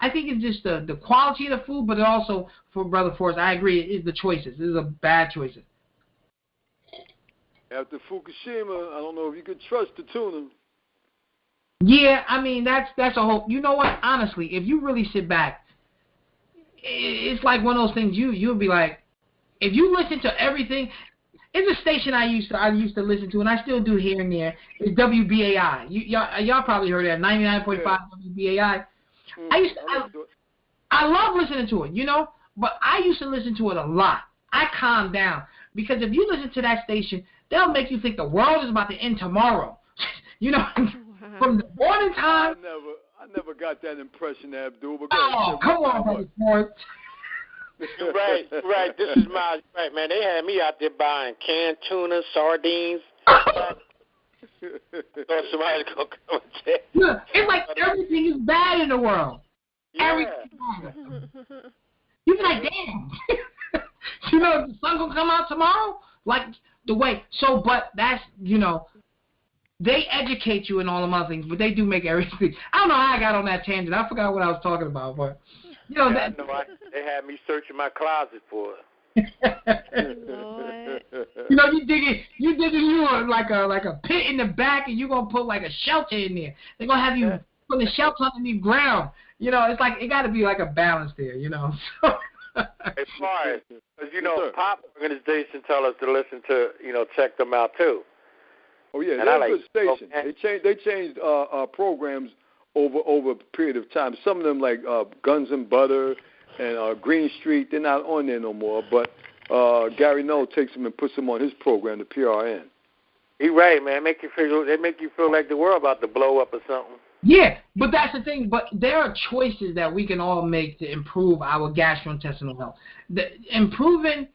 I think it's just the quality of the food, but it also, for Brother Forrest, I agree, it is the choices. This is a bad choices. After Fukushima, I don't know if you could trust the tuna. Yeah, I mean, that's a whole, you know what, honestly, if you really sit back, it's like one of those things you'll be like, if you listen to everything, it's a station I used to listen to, and I still do here and there. It's WBAI. Y'all probably heard that, 99.5 WBAI. I love listening to it, but I used to listen to it a lot. I calmed down, because if you listen to that station, they'll make you think the world is about to end tomorrow. From the morning time. I never got that impression, Abdul. But come on, Brother Forrest. Right. This is Miles. Right, man. They had me out there buying canned tuna, sardines. So somebody's gonna come and say. Look, it's like everything is bad in the world. Yeah. Everything is bad. You be like, damn. The sun gonna come out tomorrow? Like the way. So, but that's they educate you in all the other things, but they do make everything. I don't know how I got on that tangent. I forgot what I was talking about, but they had me searching my closet for it. You digging you like a pit in the back, and you're gonna put like a shelter in there. They're gonna have you put the shelter underneath ground. It's like it got to be like a balance there. So. As far as pop organizations tell us to listen to, check them out too. Oh yeah, they're a good station. Okay. They changed programs over a period of time. Some of them, like Guns and Butter and Green Street, they're not on there no more. But Gary Noll takes them and puts them on his program, the PRN. He right, man. They make you feel like the world about to blow up or something. Yeah, but that's the thing. But there are choices that we can all make to improve our gastrointestinal health. Improving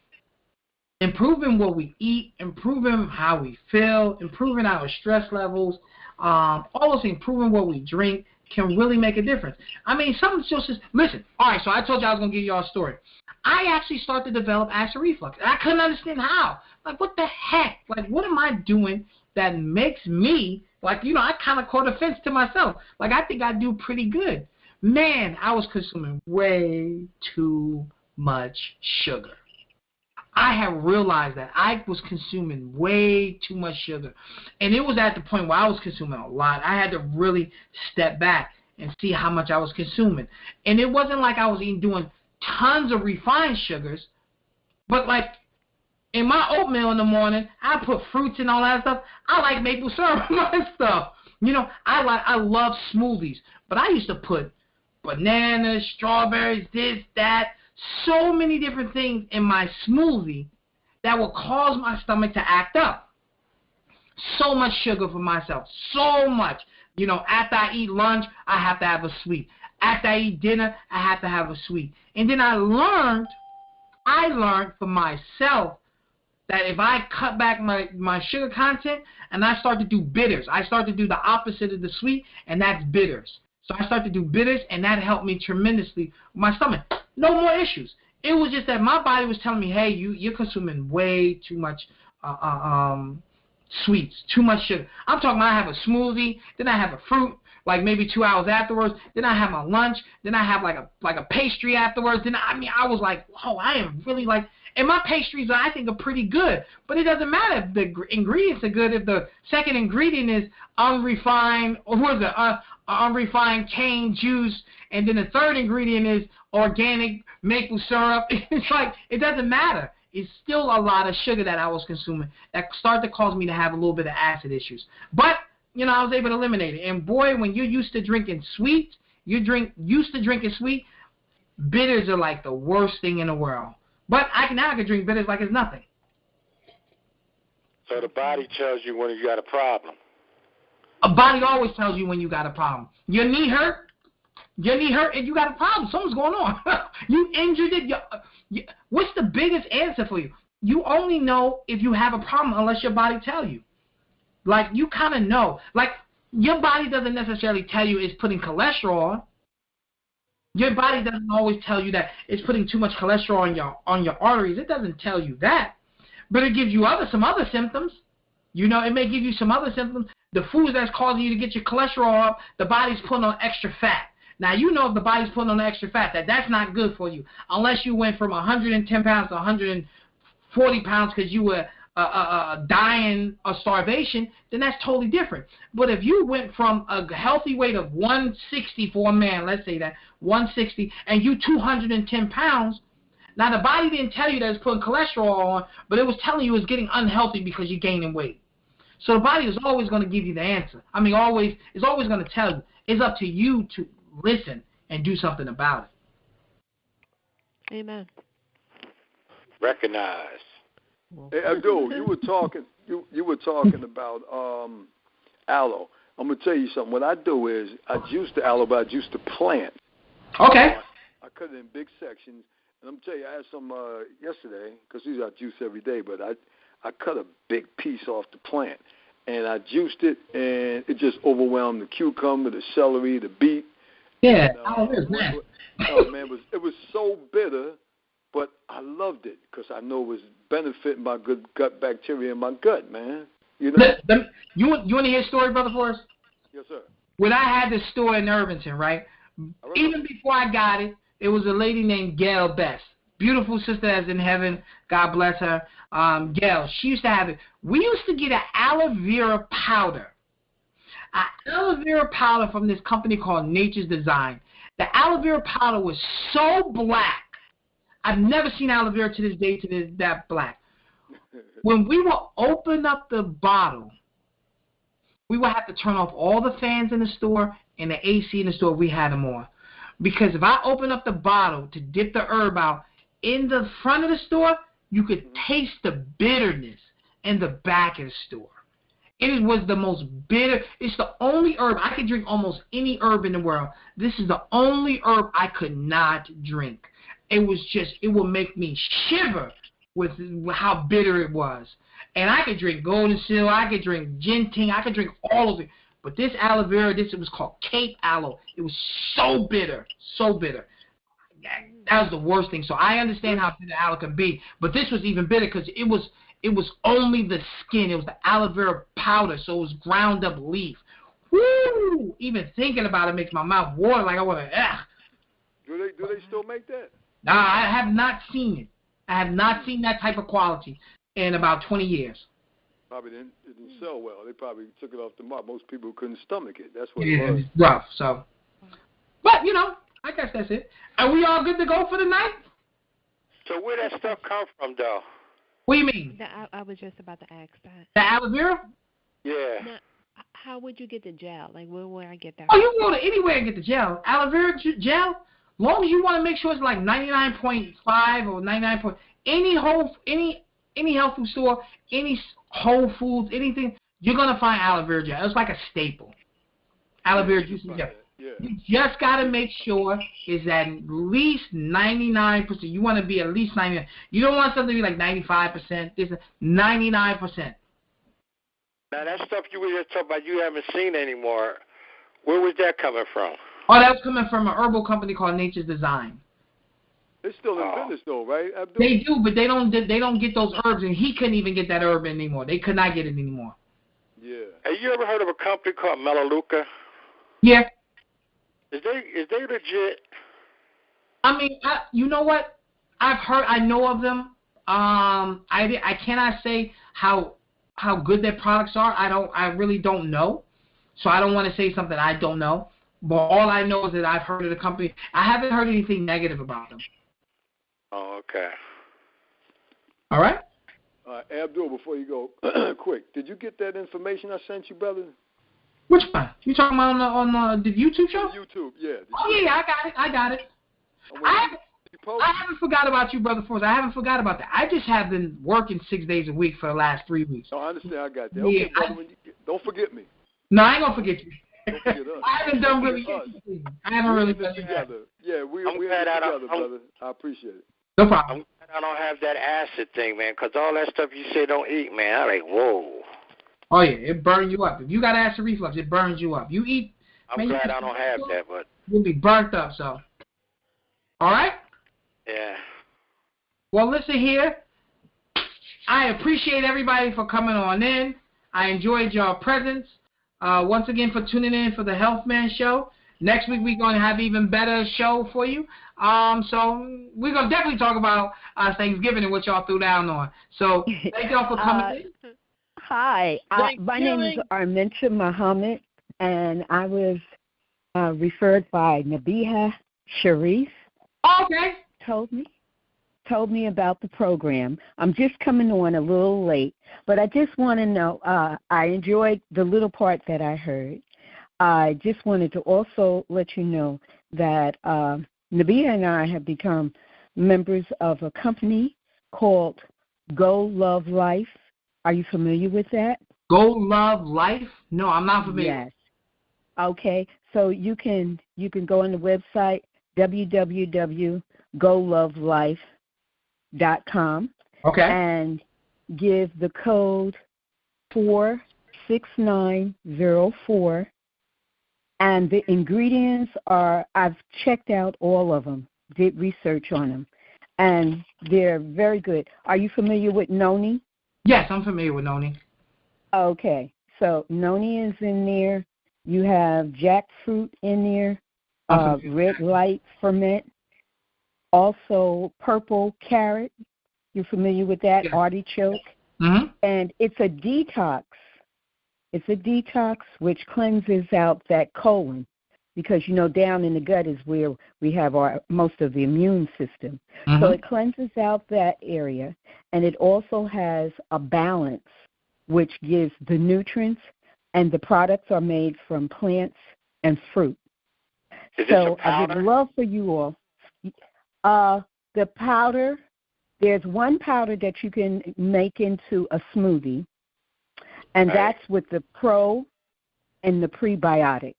what we eat, improving how we feel, improving our stress levels, all those things, improving what we drink can really make a difference. I mean, something just listen. All right, so I told you I was gonna give y'all a story. I actually started to develop acid reflux, and I couldn't understand how. Like, what the heck? Like, what am I doing that makes me like? I kind of caught offense to myself. Like, I think I do pretty good. Man, I was consuming way too much sugar. I have realized that I was consuming way too much sugar. And it was at the point where I was consuming a lot. I had to really step back and see how much I was consuming. And it wasn't like I was doing tons of refined sugars, but like in my oatmeal in the morning, I put fruits and all that stuff. I like maple syrup and my stuff. I love smoothies, but I used to put bananas, strawberries, this, that, so many different things in my smoothie that will cause my stomach to act up. So much sugar for myself. So much. After I eat lunch, I have to have a sweet. After I eat dinner, I have to have a sweet. And then I learned for myself that if I cut back my sugar content and I start to do bitters, I start to do the opposite of the sweet, and that's bitters. So I started to do bitters, and that helped me tremendously with my stomach. No more issues. It was just that my body was telling me, hey, you're consuming way too much sweets, too much sugar. I'm talking about I have a smoothie, then I have a fruit, like maybe 2 hours afterwards, then I have my lunch, then I have like a pastry afterwards. Then I was like, whoa, I am really like, and my pastries I think are pretty good, but it doesn't matter if the ingredients are good if the second ingredient is unrefined, or what is it, unrefined cane juice, and then the third ingredient is organic maple syrup. It's like, it doesn't matter. It's still a lot of sugar that I was consuming that started to cause me to have a little bit of acid issues. But, I was able to eliminate it. And boy, when you're used to drinking sweet, sweet, bitters are like the worst thing in the world. But now I can drink bitters like it's nothing. So the body tells you when you got a problem. A body always tells you when you got a problem. Your knee hurt, and you got a problem. Something's going on. You injured it. What's the biggest answer for you? You only know if you have a problem unless your body tells you. Like, you kind of know. Like, your body doesn't necessarily tell you it's putting cholesterol on. Your body doesn't always tell you that it's putting too much cholesterol on your arteries. It doesn't tell you that. But it gives you some other symptoms. You know, it may give you some other symptoms. The foods that's causing you to get your cholesterol up, the body's putting on extra fat. Now, you know if the body's putting on extra fat, that's not good for you. Unless you went from 110 pounds to 140 pounds because you were dying of starvation, then that's totally different. But if you went from a healthy weight of 160 for a man, let's say that, 160, and you 210 pounds, now the body didn't tell you that it's putting cholesterol on, but it was telling you it's getting unhealthy because you're gaining weight. So the body is always going to give you the answer. I mean, it's always going to tell you. It's up to you to listen and do something about it. Amen. Recognize. Hey, Abdul, you were talking about aloe. I'm gonna tell you something. What I do is I juice the aloe, but I juice the plant. Okay. I cut it in big sections, and I'm telling you, I had some yesterday because usually I juice every day, but I cut a big piece off the plant, and I juiced it, and it just overwhelmed the cucumber, the celery, the beet. Yeah, man. Oh man, it was so bitter. But I loved it because I know it was benefiting my good gut bacteria in my gut, man. You know. You want to hear a story, Brother Forrest? Yes, sir. When I had this store in Irvington, right? Even before I got it, it was a lady named Gail Best. Beautiful sister that's in heaven. God bless her. Gail, she used to have it. We used to get an aloe vera powder. An aloe vera powder from this company called Nature's Design. The aloe vera powder was so black. I've never seen aloe vera to this day that black. When we will open up the bottle, we will have to turn off all the fans in the store and the AC in the store if we had them on. Because if I open up the bottle to dip the herb out, in the front of the store, you could taste the bitterness in the back of the store. It was the most bitter. It's the only herb. I could drink almost any herb in the world. This is the only herb I could not drink. It would make me shiver with how bitter it was. And I could drink golden seal, I could drink ginseng, I could drink all of it. But this aloe vera, it was called Cape aloe. It was so bitter, so bitter. That was the worst thing. So I understand how bitter aloe can be, but this was even bitter because it was only the skin. It was the aloe vera powder, so it was ground up leaf. Woo! Even thinking about it makes my mouth water like I want to. Do they still make that? No, I have not seen it. I have not seen that type of quality in about 20 years. Probably it didn't sell well. They probably took it off the market. Most people couldn't stomach it. That's what it was. It's rough. So, but I guess that's it. Are we all good to go for the night? So where that stuff come from, though? What do you mean? I was just about to ask that. The aloe vera? Yeah. Now, how would you get the gel? Like, where would I get that? Oh, you can go to anywhere and get the gel. Aloe vera gel. Long as you want to make sure it's like 99.5 or 99. Any health food store, any Whole Foods, anything, you're gonna find aloe vera gel. It's like a staple. Aloe vera juice gel. Yeah. You just gotta make sure it's at least 99%. You want to be at least 99. You don't want something to be like 95%. This is 99%. Now that stuff you were just talking about, you haven't seen anymore. Where was that coming from? Oh, that was coming from an herbal company called Nature's Design. They're still in business though, right, Abdul? They do, but they don't get those herbs, and he couldn't even get that herb anymore. They could not get it anymore. Yeah. Have you ever heard of a company called Melaleuca? Yeah. Is they legit? I mean, you know what? I know of them. I cannot say how good their products are. I really don't know. So I don't want to say something I don't know. But all I know is that I've heard of the company. I haven't heard anything negative about them. Oh, okay. All right. Abdul, before you go, quick, did you get that information I sent you, brother? Which one? You talking about on the YouTube show? YouTube, yeah. Oh, yeah, I got it. I haven't forgot about you, Brother Forrest. I haven't forgot about that. I just have been working 6 days a week for the last 3 weeks. No, I understand. I got that. Okay, brother, don't forget me. No, I ain't going to forget you. Don't forget us. I haven't done really anything. I haven't really done together. Yeah, we're together, brother. I appreciate it. No problem. I'm glad I don't have that acid thing, man, because all that stuff you say don't eat, man. I'm like, whoa. Oh, yeah, it burns you up. If you got acid reflux, it burns you up. You eat. I'm glad I don't have that, but. You'll be burnt up, so. All right? Yeah. Well, listen here. I appreciate everybody for coming on in. I enjoyed your presence. Once again, for tuning in for the Health Man Show. Next week, we're going to have even better show for you. So we're going to definitely talk about Thanksgiving and what y'all threw down on. So thank y'all for coming in. Hi. My name is Arminta Muhammad, and I was referred by Nabiha Sharif. Okay. Told me about the program. I'm just coming on a little late, but I just want to know, I enjoyed the little part that I heard. I just wanted to also let you know that Nabiha and I have become members of a company called Go Love Life. Are you familiar with that? Go Love Life? No, I'm not familiar. Yes. Okay, so you can go on the website www.golovelife.com. Okay. And give the code 46904. And the ingredients are, I've checked out all of them, did research on them, and they're very good. Are you familiar with noni? Yes, I'm familiar with noni. Okay, so noni is in there. You have jackfruit in there, red light ferment, also purple carrot. You're familiar with that? Yeah. Artichoke. Mm-hmm. And it's a detox. It's a detox which cleanses out that colon, because, down in the gut is where we have most of the immune system. Mm-hmm. So it cleanses out that area, and it also has a balance which gives the nutrients, and the products are made from plants and fruit. So I would love for you all. The powder, there's one powder that you can make into a smoothie, and that's with the pro and the prebiotic.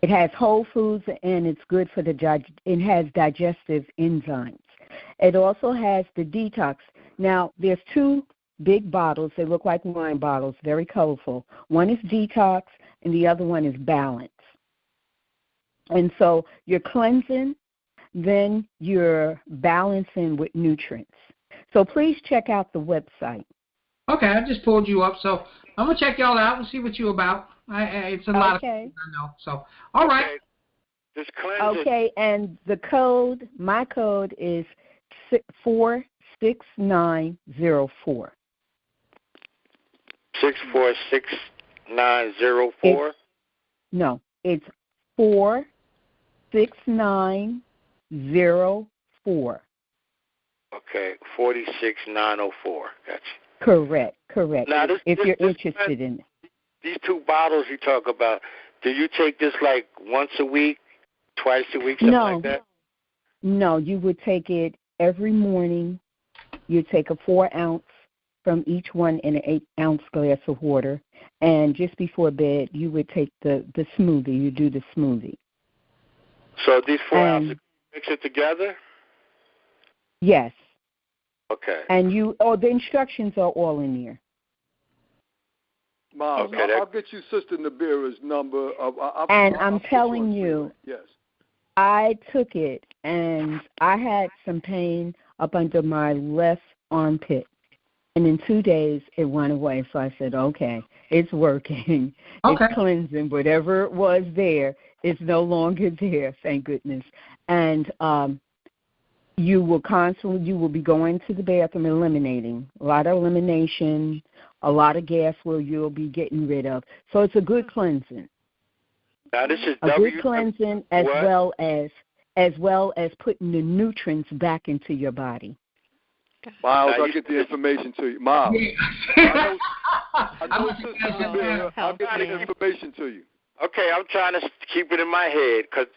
It has whole foods, and it's good for it has digestive enzymes. It also has the detox. Now, there's two big bottles. They look like wine bottles, very colorful. One is detox, and the other one is balance. And so you're cleansing, then you're balancing with nutrients. So please check out the website. Okay, I just pulled you up, so I'm going to check y'all out and see what you're about. It's a lot of things I know. So, all right. Just cleanse it. And the code, my code is 46904. 646904? No, it's 46904. Okay, 46904. Gotcha. Correct. Now, if you're interested in it. These two bottles you talk about, do you take this like once a week, twice a week, something like that? No, you would take it every morning. You take a 4-ounce from each one in an 8-ounce glass of water, and just before bed, you would take the smoothie. You do the smoothie. So these 4 ounces, mix it together? Yes. Okay. And the instructions are all in there. Miles, okay, I'll get you Sister Nabira's number. I'm telling you, yes, I took it, and I had some pain up under my left armpit. And in 2 days, it went away. So I said, okay, it's working. Okay. It's cleansing. Whatever was there is no longer there, thank goodness. And you will be going to the bathroom, eliminating. A lot of elimination, a lot of gas you'll be getting rid of. So it's a good cleansing. Now this is a good cleansing as well as putting the nutrients back into your body. Miles, I'll get the information to you. Miles. I know I'll get the information to you. Okay, I'm trying to keep it in my head, because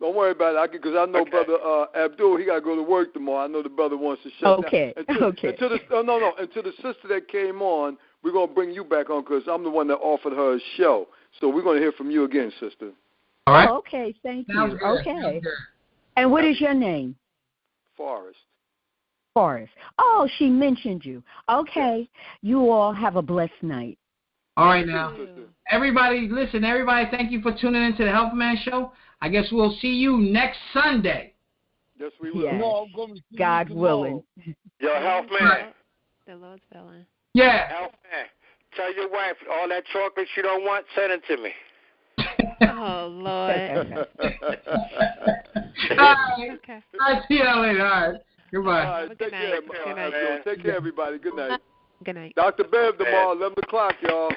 Don't worry about it, because I know Brother Abdul, he got to go to work tomorrow. I know the brother wants to shut down. Okay. And to the sister that came on, we're going to bring you back on because I'm the one that offered her a show. So we're going to hear from you again, sister. All right. Okay, thank you. Sounds good. Okay. Sounds good. And what is your name? Forrest. Oh, she mentioned you. Okay. You all have a blessed night. All right, now. Everybody, listen, everybody, thank you for tuning into the Health Man Show. I guess we'll see you next Sunday. Yes, we will. Yes. No, I'm going to see God you willing. Yo, Health Man. The Lord's willing. Yeah. Health Man. Tell your wife all that chocolate you don't want, send it to me. Oh, Lord. All right. Okay. I'll see you later. All right. Goodbye. All right, take care, Good night. Take care, everybody. Good night. Good night. Dr. Bev tomorrow, 11 o'clock, y'all.